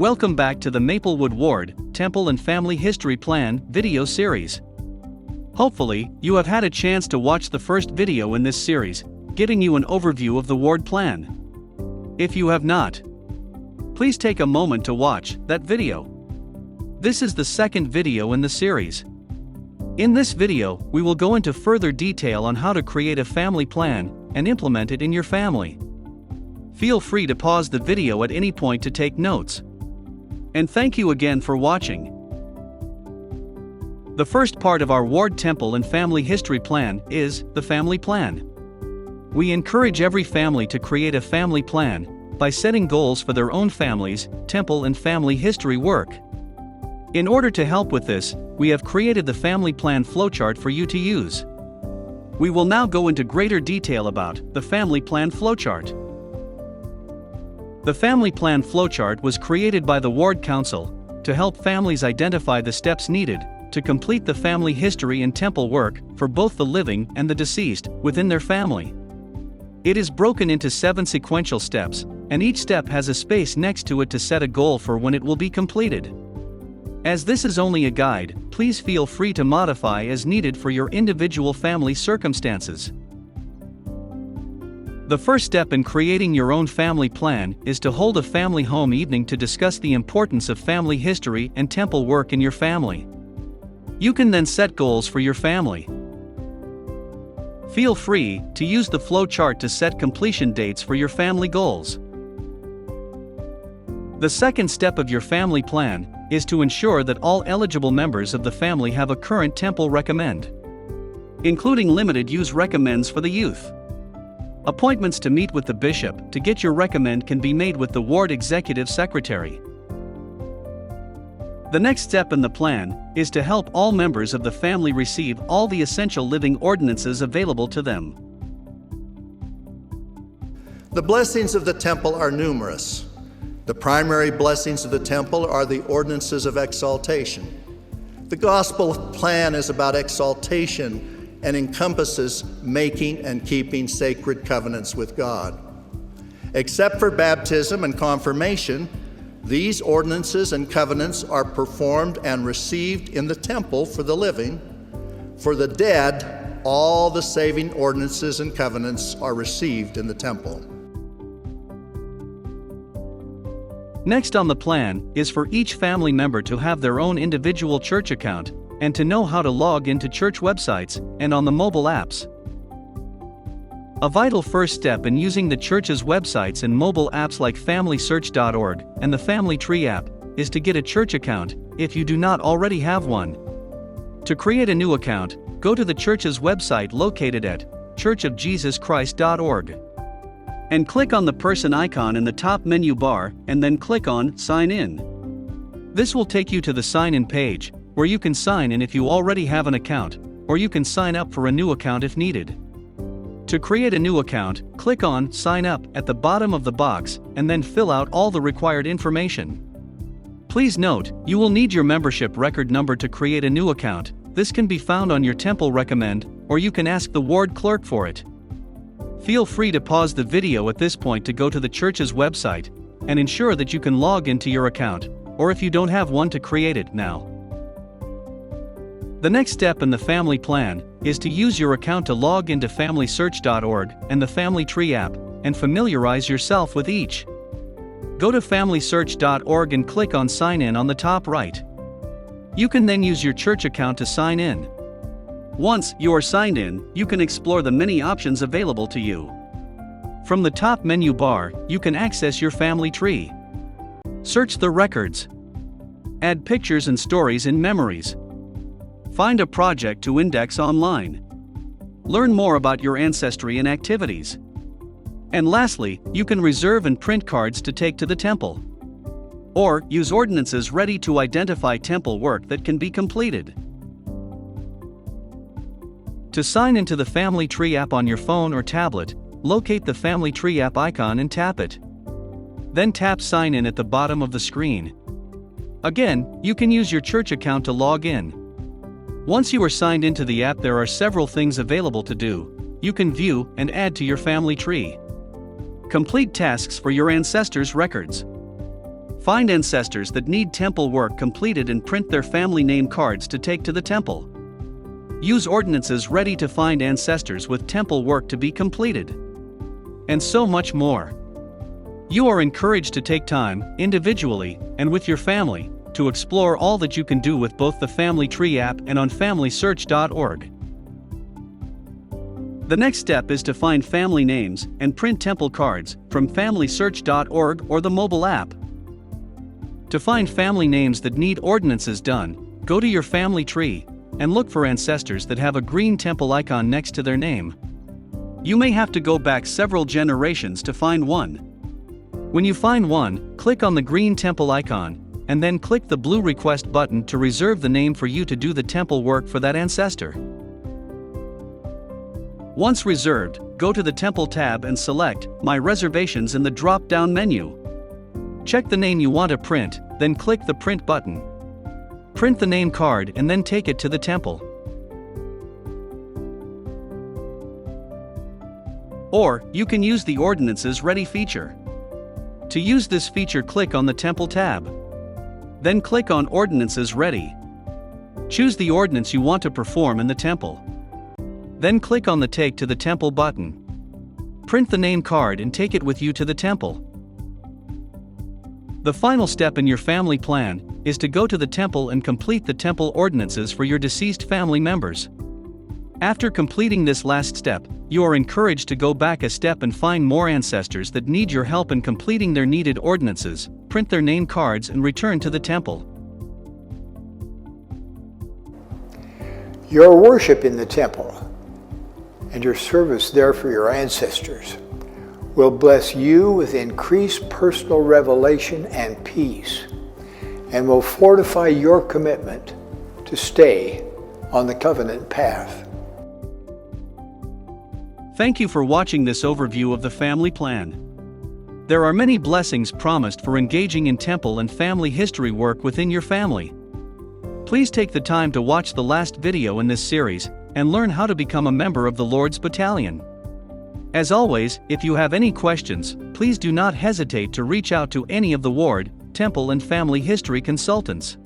Welcome back to the Maplewood Ward, Temple and Family History Plan video series. Hopefully, you have had a chance to watch the first video in this series, giving you an overview of the ward plan. If you have not, please take a moment to watch that video. This is the second video in the series. In this video, we will go into further detail on how to create a family plan and implement it in your family. Feel free to pause the video at any point to take notes. And thank you again for watching. The first part of our ward temple and family history plan is the family plan. We encourage every family to create a family plan by setting goals for their own families, temple and family history work. In order to help with this, we have created the family plan flowchart for you to use. We will now go into greater detail about the family plan flowchart. The family plan flowchart was created by the Ward Council to help families identify the steps needed to complete the family history and temple work for both the living and the deceased within their family. It is broken into 7 sequential steps, and each step has a space next to it to set a goal for when it will be completed. As this is only a guide, please feel free to modify as needed for your individual family circumstances. The first step in creating your own family plan is to hold a family home evening to discuss the importance of family history and temple work in your family. You can then set goals for your family. Feel free to use the flow chart to set completion dates for your family goals. The second step of your family plan is to ensure that all eligible members of the family have a current temple recommend, including limited use recommends for the youth. Appointments to meet with the bishop to get your recommend can be made with the ward executive secretary. The next step in the plan is to help all members of the family receive all the essential living ordinances available to them. The blessings of the temple are numerous. The primary blessings of the temple are the ordinances of exaltation. The gospel plan is about exaltation and encompasses making and keeping sacred covenants with God. Except for baptism and confirmation, these ordinances and covenants are performed and received in the temple for the living. For the dead, all the saving ordinances and covenants are received in the temple. Next on the plan is for each family member to have their own individual church account and to know how to log into church websites and on the mobile apps. A vital first step in using the church's websites and mobile apps like FamilySearch.org and the Family Tree app is to get a church account if you do not already have one. To create a new account, go to the church's website located at churchofjesuschrist.org and click on the person icon in the top menu bar and then click on Sign In. This will take you to the Sign In page, where you can sign in if you already have an account, or you can sign up for a new account if needed. To create a new account, click on Sign Up at the bottom of the box and then fill out all the required information. Please note, you will need your membership record number to create a new account. This can be found on your temple recommend, or you can ask the ward clerk for it. Feel free to pause the video at this point to go to the church's website and ensure that you can log into your account, or if you don't have one, to create it now. The next step in the family plan is to use your account to log into FamilySearch.org and the Family Tree app and familiarize yourself with each. Go to FamilySearch.org and click on Sign In on the top right. You can then use your church account to sign in. Once you are signed in, you can explore the many options available to you. From the top menu bar, you can access your family tree. Search the records. Add pictures and stories in memories. Find a project to index online. Learn more about your ancestry and activities. And lastly, you can reserve and print cards to take to the temple. Or use Ordinances Ready to identify temple work that can be completed. To sign into the Family Tree app on your phone or tablet, locate the Family Tree app icon and tap it. Then tap Sign In at the bottom of the screen. Again, you can use your church account to log in. Once you are signed into the app, there are several things available to do. You can view and add to your family tree. Complete tasks for your ancestors' records. Find ancestors that need temple work completed and print their family name cards to take to the temple. Use Ordinances Ready to find ancestors with temple work to be completed. And so much more. You are encouraged to take time, individually, and with your family, to explore all that you can do with both the Family Tree app and on FamilySearch.org. The next step is to find family names and print temple cards from FamilySearch.org or the mobile app. To find family names that need ordinances done, go to your family tree and look for ancestors that have a green temple icon next to their name. You may have to go back several generations to find one. When you find one, click on the green temple icon, and then click the blue request button to reserve the name for you to do the temple work for that ancestor. Once reserved, go to the Temple tab and select My Reservations in the drop-down menu. Check the name you want to print, then click the Print button. Print the name card and then take it to the temple. Or, you can use the Ordinances Ready feature. To use this feature, click on the Temple tab. Then click on Ordinances Ready. Choose the ordinance you want to perform in the temple. Then click on the Take to the Temple button. Print the name card and take it with you to the temple. The final step in your family plan is to go to the temple and complete the temple ordinances for your deceased family members. After completing this last step, you are encouraged to go back a step and find more ancestors that need your help in completing their needed ordinances, print their name cards and return to the temple. Your worship in the temple and your service there for your ancestors will bless you with increased personal revelation and peace, and will fortify your commitment to stay on the covenant path. Thank you for watching this overview of the family plan. There are many blessings promised for engaging in temple and family history work within your family. Please take the time to watch the last video in this series and learn how to become a member of the Lord's Battalion. As always, if you have any questions, please do not hesitate to reach out to any of the ward, temple and family history consultants.